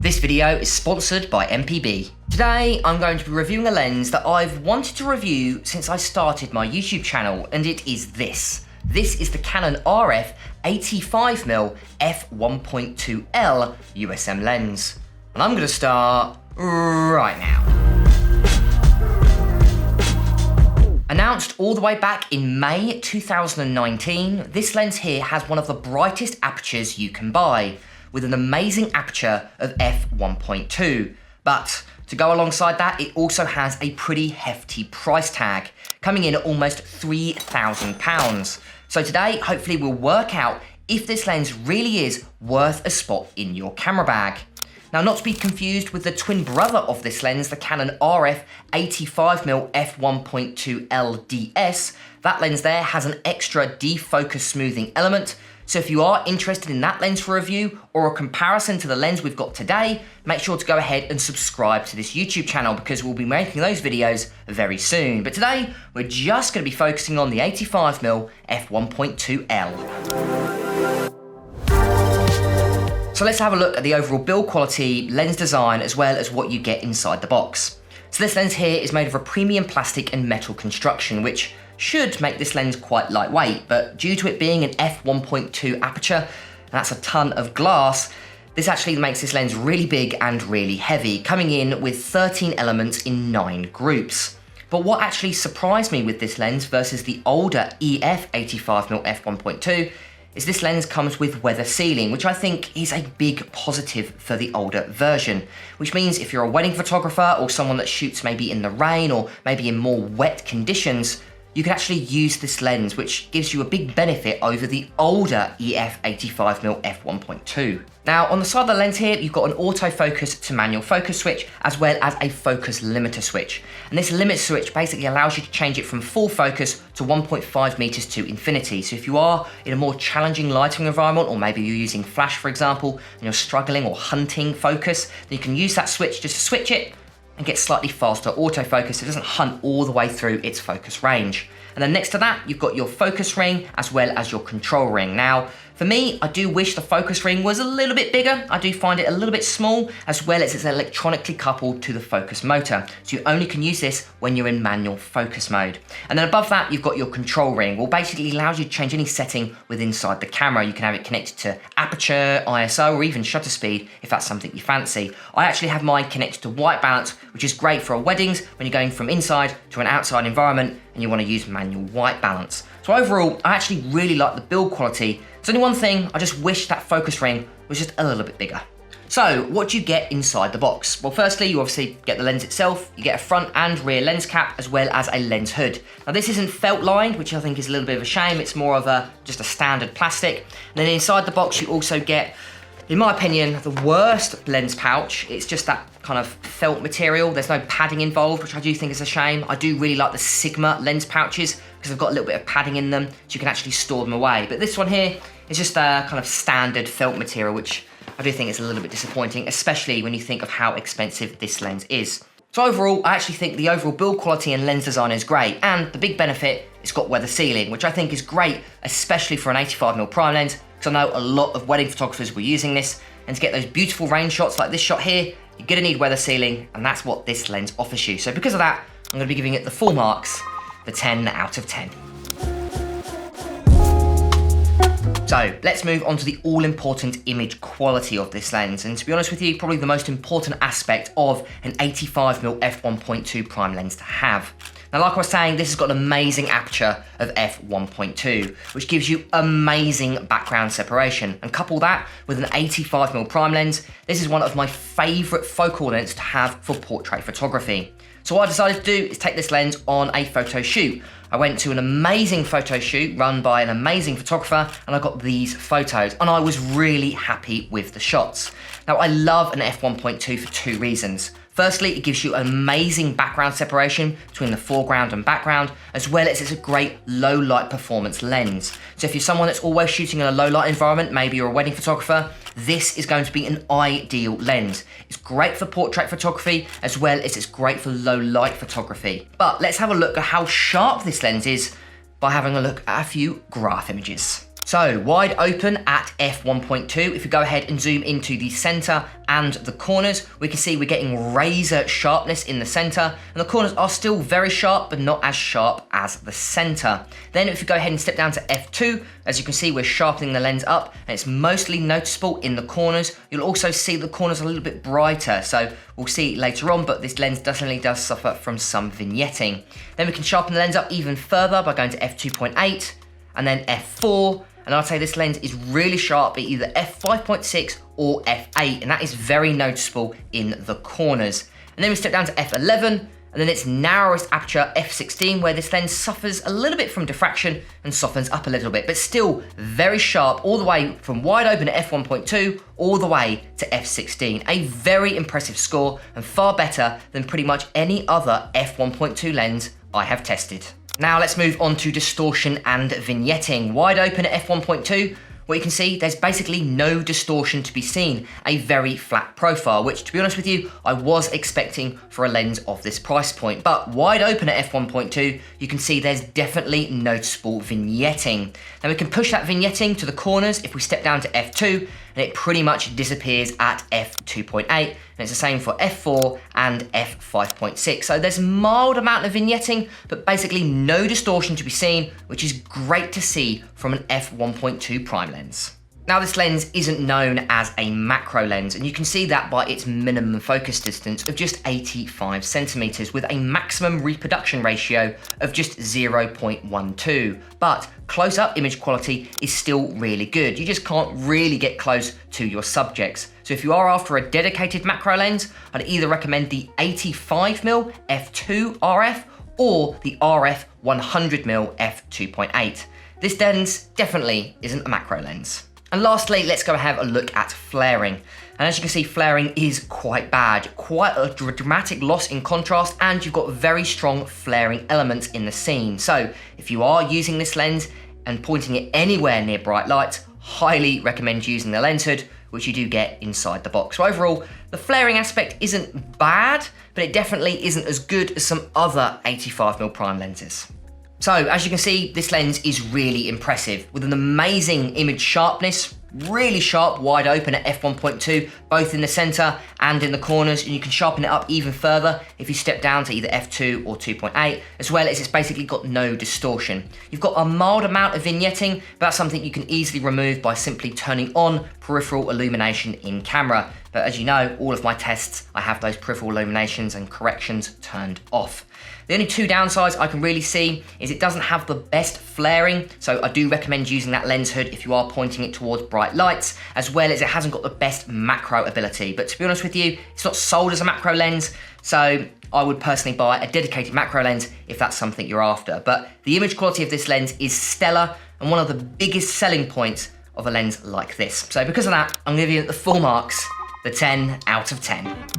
This video is sponsored by MPB. Today, I'm going to be reviewing a lens that I've wanted to review since I started my YouTube channel, and it is this. This is the Canon RF 85mm f1.2L USM lens. And I'm going to start right now. Announced all the way back in May 2019, this lens here has one of the brightest apertures you can buy, with an amazing aperture of f1.2. But to go alongside that, it also has a pretty hefty price tag, coming in at almost £3,000. So today, hopefully we'll work out if this lens really is worth a spot in your camera bag. Now, not to be confused with the twin brother of this lens, the Canon RF 85mm f1.2L DS. That lens there has an extra defocus smoothing element. So if you are interested in that lens for review or a comparison to the lens we've got today, make sure to go ahead and subscribe to this YouTube channel because we'll be making those videos very soon. But today, we're just going to be focusing on the 85mm f1.2L. So let's have a look at the overall build quality, lens design, as well as what you get inside the box. So this lens here is made of a premium plastic and metal construction, which should make this lens quite lightweight, but due to it being an f1.2 aperture, and that's a ton of glass, this actually makes this lens really big and really heavy, coming in with 13 elements in 9 groups. But what actually surprised me with this lens versus the older EF 85mm f1.2 is this lens comes with weather sealing, which I think is a big positive for the older version, which means if you're a wedding photographer or someone that shoots maybe in the rain or maybe in more wet conditions, you can actually use this lens, which gives you a big benefit over the older EF 85mm f1.2. Now, on the side of the lens here, you've got an autofocus to manual focus switch, as well as a focus limiter switch. And this limiter switch basically allows you to change it from full focus to 1.5 meters to infinity. So if you are in a more challenging lighting environment, or maybe you're using flash, for example, and you're struggling or hunting focus, then you can use that switch just to switch it and get slightly faster autofocus so it doesn't hunt all the way through its focus range. And then next to that, you've got your focus ring as well as your control ring. Now, for me, I do wish the focus ring was a little bit bigger. I do find it a little bit small, as well as it's electronically coupled to the focus motor. So you only can use this when you're in manual focus mode. And then above that, you've got your control ring, which basically allows you to change any setting with inside the camera. You can have it connected to aperture, ISO, or even shutter speed, if that's something you fancy. I actually have mine connected to white balance, which is great for weddings when you're going from inside to an outside environment and you want to use manual white balance. So overall, I actually really like the build quality. There's only one thing, I just wish that focus ring was just a little bit bigger. So what do you get inside the box? Well, firstly, you obviously get the lens itself, you get a front and rear lens cap, as well as a lens hood. Now this isn't felt lined, which I think is a little bit of a shame. It's more of just a standard plastic. And then inside the box, you also get, in my opinion, the worst lens pouch. It's just that kind of felt material. There's no padding involved, which I do think is a shame. I do really like the Sigma lens pouches because they've got a little bit of padding in them, so you can actually store them away. But this one here is just a kind of standard felt material, which I do think is a little bit disappointing, especially when you think of how expensive this lens is. So overall, I actually think the overall build quality and lens design is great, and the big benefit, it's got weather sealing, which I think is great, especially for an 85mm prime lens, because I know a lot of wedding photographers were using this, and to get those beautiful rain shots like this shot here, you're gonna need weather sealing, and that's what this lens offers you. So because of that, I'm gonna be giving it the full marks, the 10 out of 10. So let's move on to the all-important image quality of this lens. And to be honest with you, probably the most important aspect of an 85mm f1.2 prime lens to have. Now, like I was saying, this has got an amazing aperture of f1.2, which gives you amazing background separation. And couple that with an 85mm prime lens, this is one of my favorite focal lengths to have for portrait photography. So what I decided to do is take this lens on a photo shoot. I went to an amazing photo shoot run by an amazing photographer, and I got these photos, and I was really happy with the shots. Now, I love an f1.2 for 2 reasons. Firstly, it gives you amazing background separation between the foreground and background, as well as it's a great low light performance lens. So if you're someone that's always shooting in a low light environment, maybe you're a wedding photographer, this is going to be an ideal lens. It's great for portrait photography, as well as it's great for low light photography. But let's have a look at how sharp this lens is by having a look at a few graph images. So wide open at f1.2, if we go ahead and zoom into the center and the corners, we can see we're getting razor sharpness in the center, and the corners are still very sharp, but not as sharp as the center. Then if we go ahead and step down to f2, as you can see, we're sharpening the lens up, and it's mostly noticeable in the corners. You'll also see the corners a little bit brighter, so we'll see later on, but this lens definitely does suffer from some vignetting. Then we can sharpen the lens up even further by going to f2.8, and then f4, and I'd say this lens is really sharp at either f5.6 or f8, and that is very noticeable in the corners. And then we step down to f11, and then its narrowest aperture, f16, where this lens suffers a little bit from diffraction and softens up a little bit, but still very sharp all the way from wide open at f1.2 all the way to f16. A very impressive score, and far better than pretty much any other f1.2 lens I have tested. Now let's move on to distortion and vignetting. Wide open at f1.2, what you can see, there's basically no distortion to be seen. A very flat profile, which to be honest with you, I was expecting for a lens of this price point. But wide open at f1.2, you can see there's definitely noticeable vignetting. Now we can push that vignetting to the corners if we step down to f2, and it pretty much disappears at f2.8, and it's the same for f4 and f5.6. So there's a mild amount of vignetting, but basically no distortion to be seen, which is great to see from an f1.2 prime lens. Now this lens isn't known as a macro lens, and you can see that by its minimum focus distance of just 85 centimeters with a maximum reproduction ratio of just 0.12. But close-up image quality is still really good. You just can't really get close to your subjects. So if you are after a dedicated macro lens, I'd either recommend the 85mm f2 RF or the RF 100mm f2.8. This lens definitely isn't a macro lens. And lastly, let's go have a look at flaring. And as you can see, flaring is quite bad, quite a dramatic loss in contrast, and you've got very strong flaring elements in the scene. So if you are using this lens and pointing it anywhere near bright lights, highly recommend using the lens hood, which you do get inside the box. So overall, the flaring aspect isn't bad, but it definitely isn't as good as some other 85mm prime lenses. So as you can see, this lens is really impressive with an amazing image sharpness, really sharp wide open at f1.2, both in the center and in the corners, and you can sharpen it up even further if you step down to either f2 or 2.8, as well as it's basically got no distortion. You've got a mild amount of vignetting, but that's something you can easily remove by simply turning on peripheral illumination in camera. But as you know, all of my tests, I have those peripheral illuminations and corrections turned off. The only two downsides I can really see is it doesn't have the best flaring, so I do recommend using that lens hood if you are pointing it towards bright lights, as well as it hasn't got the best macro ability. But to be honest with you, it's not sold as a macro lens, so I would personally buy a dedicated macro lens if that's something you're after. But the image quality of this lens is stellar and one of the biggest selling points of a lens like this. So because of that, I'm giving it the full marks, the 10 out of 10.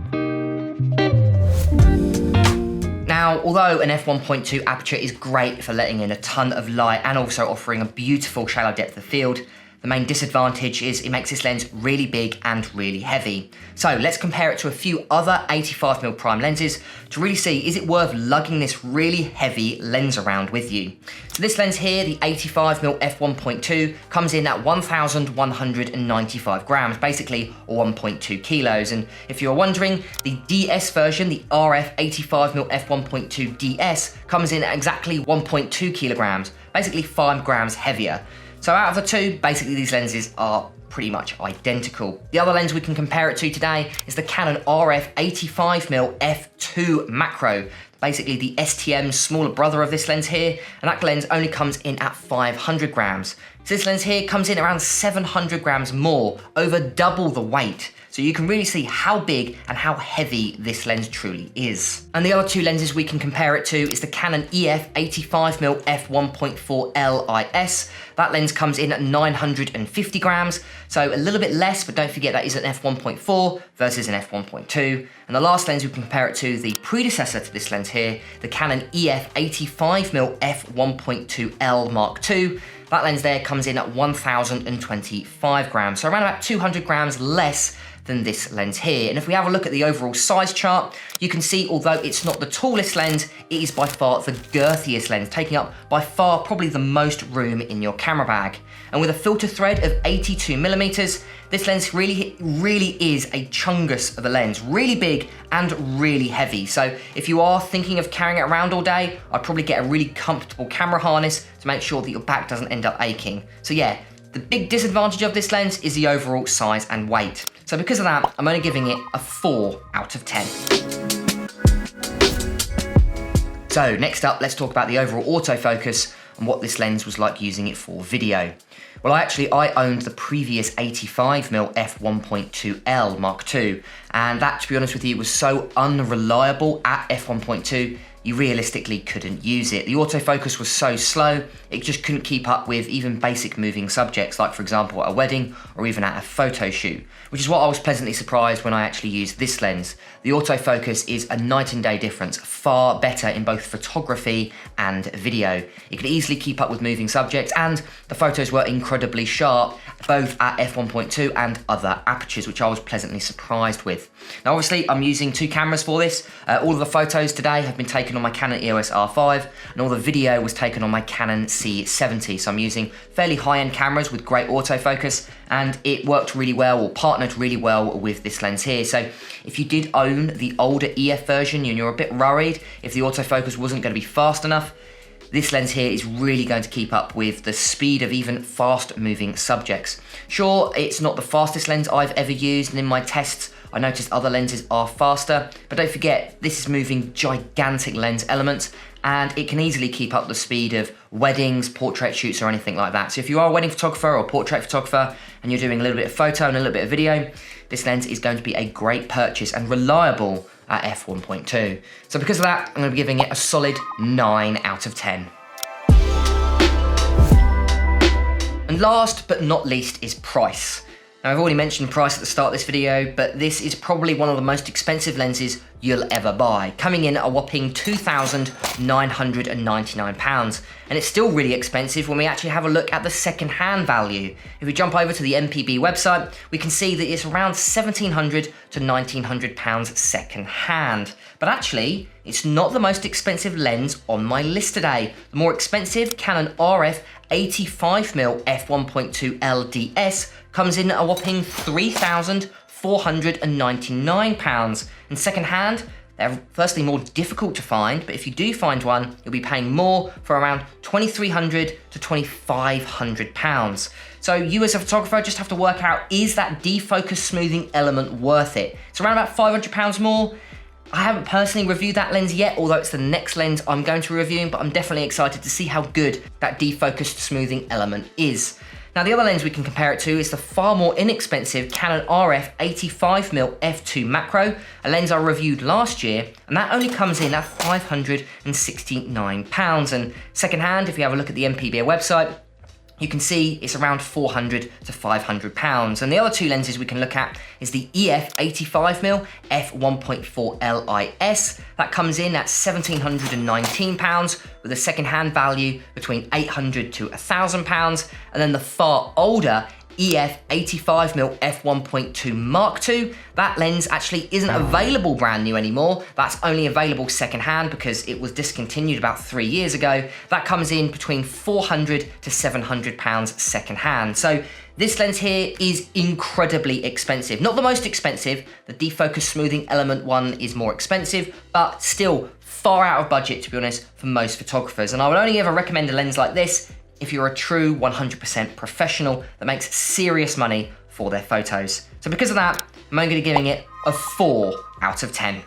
Now, although an f1.2 aperture is great for letting in a ton of light and also offering a beautiful shallow depth of field, the main disadvantage is it makes this lens really big and really heavy. So let's compare it to a few other 85mm prime lenses to really see, is it worth lugging this really heavy lens around with you? So this lens here, the 85mm f1.2, comes in at 1,195 grams, basically 1.2 kilos. And if you're wondering, the DS version, the RF 85mm f1.2 DS, comes in at exactly 1.2 kilograms, basically 5 grams heavier. So out of the two, basically these lenses are pretty much identical. The other lens we can compare it to today is the Canon RF 85mm f2 macro, basically the STM smaller brother of this lens here, and that lens only comes in at 500 grams. So this lens here comes in around 700 grams more, over double the weight. So you can really see how big and how heavy this lens truly is. And the other two lenses we can compare it to is the Canon EF 85mm f1.4L IS. That lens comes in at 950 grams, so a little bit less, but don't forget that is an f1.4 versus an f1.2. And the last lens we can compare it to, the predecessor to this lens here, the Canon EF 85mm f1.2L Mark II. That lens there comes in at 1,025 grams, so around about 200 grams less than this lens here. And if we have a look at the overall size chart, you can see although it's not the tallest lens, it is by far the girthiest lens, taking up by far probably the most room in your camera bag. And with a filter thread of 82mm, this lens really is a chungus of a lens, really big and really heavy. So if you are thinking of carrying it around all day, I'd probably get a really comfortable camera harness to make sure that your back doesn't end up aching. So yeah, the big disadvantage of this lens is the overall size and weight. So because of that, I'm only giving it a 4 out of 10. So next up, let's talk about the overall autofocus and what this lens was like using it for video. Well, I owned the previous 85mm f1.2L Mark II, and that, to be honest with you, was so unreliable at f1.2, you realistically couldn't use it. The autofocus was so slow, it just couldn't keep up with even basic moving subjects, like for example at a wedding or even at a photo shoot, which is what I was pleasantly surprised when I actually used this lens. The autofocus is a night and day difference, far better in both photography and video. It could easily keep up with moving subjects, and the photos were incredibly sharp, both at f1.2 and other apertures, which I was pleasantly surprised with. Now obviously I'm using 2 cameras for this. All of the photos today have been taken on my Canon EOS R5, and all the video was taken on my Canon C70. So I'm using fairly high-end cameras with great autofocus, and it worked really well, or partnered really well with this lens here. So if you did own the older EF version and you're a bit worried if the autofocus wasn't going to be fast enough, this lens here is really going to keep up with the speed of even fast-moving subjects. Sure, it's not the fastest lens I've ever used, and in my tests I noticed other lenses are faster, but don't forget, this is moving gigantic lens elements, and it can easily keep up the speed of weddings, portrait shoots, or anything like that. So if you are a wedding photographer or portrait photographer and you're doing a little bit of photo and a little bit of video, this lens is going to be a great purchase and reliable at f1.2. So because of that, I'm going to be giving it a solid 9 out of 10. And last but not least is price. Now I've already mentioned price at the start of this video, but this is probably one of the most expensive lenses you'll ever buy, coming in at a whopping £2,999. And it's still really expensive when we actually have a look at the second-hand value. If we jump over to the MPB website, we can see that it's around £1,700 to £1,900 second-hand. But actually, it's not the most expensive lens on my list today. The more expensive Canon RF 85mm f1.2L DS comes in at a whopping £3,499. And second-hand, they're firstly more difficult to find, but if you do find one, you'll be paying more for around £2,300 to £2,500. So you as a photographer just have to work out, is that defocus smoothing element worth it? It's around about £500 more. I haven't personally reviewed that lens yet, although it's the next lens I'm going to review, but I'm definitely excited to see how good that defocused smoothing element is. Now the other lens we can compare it to is the far more inexpensive Canon RF 85mm f2 macro, a lens I reviewed last year, and that only comes in at £569. And secondhand, if you have a look at the MPB website, you can see it's around £400 to £500. And the other 2 lenses we can look at is the EF 85mm f1.4L IS. That comes in at £1,719 with a second-hand value between £800 to £1,000. And then the far older EF 85mm f1.2 Mark II, that lens actually isn't available brand new anymore. That's only available secondhand because it was discontinued about 3 years ago. That comes in between £400 to £700 secondhand. So this lens here is incredibly expensive. Not the most expensive, the defocus smoothing element one is more expensive, but still far out of budget, to be honest, for most photographers. And I would only ever recommend a lens like this if you're a true 100% professional that makes serious money for their photos. So because of that, I'm only giving it a 4 out of 10.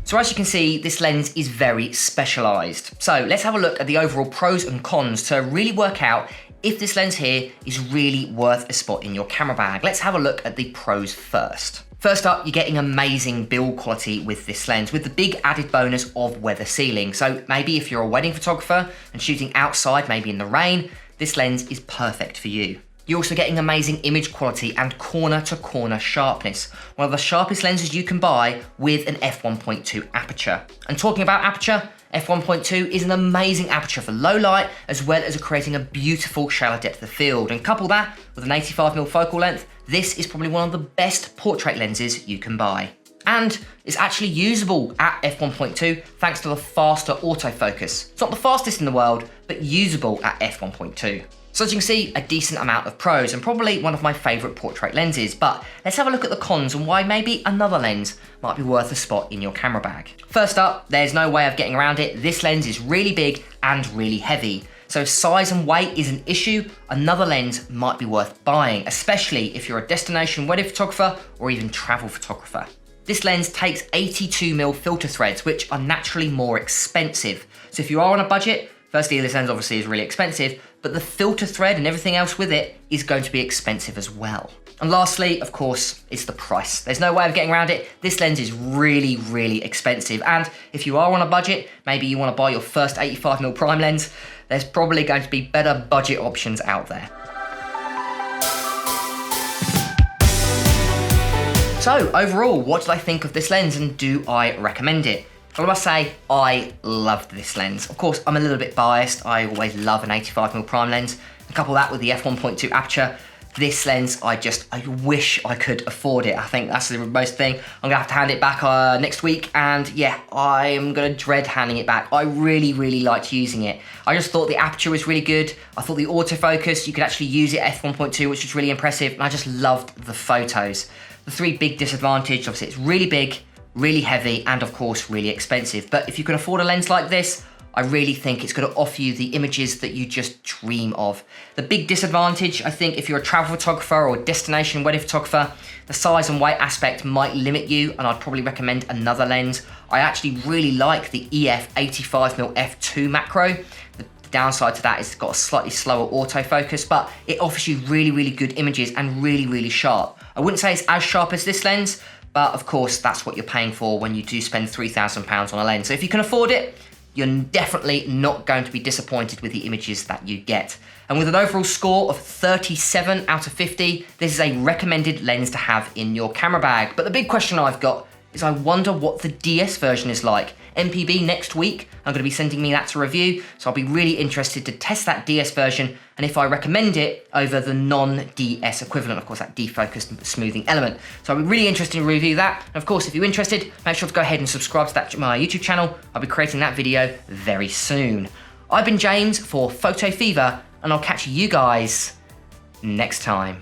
So as you can see, this lens is very specialized. So let's have a look at the overall pros and cons to really work out if this lens here is really worth a spot in your camera bag. Let's have a look at the pros first. First up, you're getting amazing build quality with this lens, with the big added bonus of weather sealing. So maybe if you're a wedding photographer and shooting outside, maybe in the rain, this lens is perfect for you. You're also getting amazing image quality and corner-to-corner sharpness, one of the sharpest lenses you can buy with an f1.2 aperture. And talking about aperture, f1.2 is an amazing aperture for low light, as well as creating a beautiful shallow depth of field. And couple that with an 85mm focal length, this is probably one of the best portrait lenses you can buy. And it's actually usable at f1.2 thanks to the faster autofocus. It's not the fastest in the world, but usable at f1.2. So as you can see, a decent amount of pros and probably one of my favourite portrait lenses, but let's have a look at the cons and why maybe another lens might be worth a spot in your camera bag. First up, there's no way of getting around it. This lens is really big and really heavy. So if size and weight is an issue, another lens might be worth buying, especially if you're a destination wedding photographer or even travel photographer. This lens takes 82mm filter threads, which are naturally more expensive. So if you are on a budget, firstly, this lens obviously is really expensive, but the filter thread and everything else with it is going to be expensive as well. And lastly, of course, it's the price. There's no way of getting around it. This lens is really, really expensive. And if you are on a budget, maybe you want to buy your first 85mm prime lens, there's probably going to be better budget options out there. So overall, what did I think of this lens and do I recommend it? Well, I must say, I loved this lens. Of course, I'm a little bit biased. I always love an 85mm prime lens. And couple that with the f1.2 aperture, this lens, I wish I could afford it. I think that's the most thing. I'm gonna have to hand it back next week, and yeah, I'm gonna dread handing it back. I really, really liked using it. I just thought the aperture was really good. I thought the autofocus, you could actually use it at f1.2, which was really impressive, and I just loved the photos. The three big disadvantages, obviously it's really big, really heavy, and of course really expensive. But if you can afford a lens like this, I really think it's going to offer you the images that you just dream of. The big disadvantage, I think, if you're a travel photographer or a destination wedding photographer, the size and weight aspect might limit you, and I'd probably recommend another lens. I actually really like the EF 85mm f2 macro. The downside to that is it's got a slightly slower autofocus, but it offers you really, really good images and really, really sharp. I wouldn't say it's as sharp as this lens, but of course that's what you're paying for when you do spend £3,000 on a lens. So if you can afford it, you're definitely not going to be disappointed with the images that you get. And with an overall score of 37 out of 50, this is a recommended lens to have in your camera bag. But the big question I've got is I wonder what the DS version is like. MPB next week, I'm going to be sending me that to review, so I'll be really interested to test that DS version and if I recommend it over the non-DS equivalent, of course, that defocused smoothing element. So I'll be really interested to review that. And of course, if you're interested, make sure to go ahead and subscribe to my YouTube channel. I'll be creating that video very soon. I've been James for Photo Fever, and I'll catch you guys next time.